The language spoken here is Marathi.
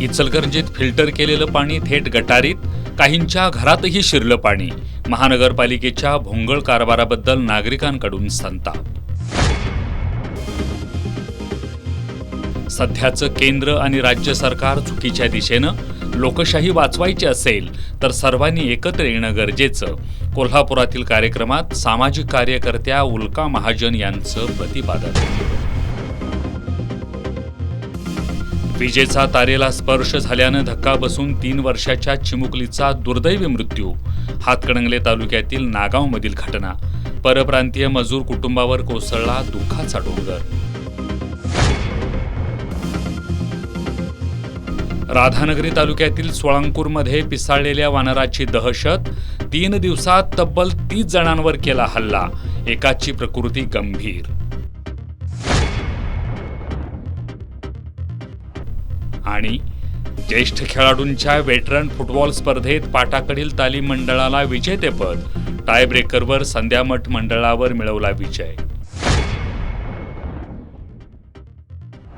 इचलकरंजीत फिल्टर केलेलं पाणी थेट गटारीत, काहींच्या घरातही शिरलं पाणी. महानगरपालिकेच्या भोंगळ कारभाराबद्दल नागरिकांकडून संताप. सध्याचं केंद्र आणि राज्य सरकार चुकीच्या दिशेनं. लोकशाही वाचवायची असेल तर सर्वांनी एकत्र येणं गरजेचं. कोल्हापुरातील कार्यक्रमात सामाजिक कार्यकर्त्या उल्का महाजन यांचं प्रतिपादन. विजेचा तारेला स्पर्श झाल्यानं धक्का बसून 3 वर्षाच्या चिमुकलीचा दुर्दैवी मृत्यू. हातकणंगले तालुक्यातील नागावमधील घटना. परप्रांतीय मजूर कुटुंबावर कोसळला दुःखाचा डोंगर. राधानगरी तालुक्यातील सोळांकूरमध्ये पिसाळलेल्या वानराची दहशत. 3 दिवसात तब्बल 30 जणांवर केला हल्ला. एकाची प्रकृती गंभीर. आणि ज्येष्ठ खेळाडूंच्या वेटरन फुटबॉल स्पर्धेत पाटाकडील तालीम मंडळाला विजेतेपद. टायब्रेकरवर संध्यामठ मंडळावर मिळवला विजय.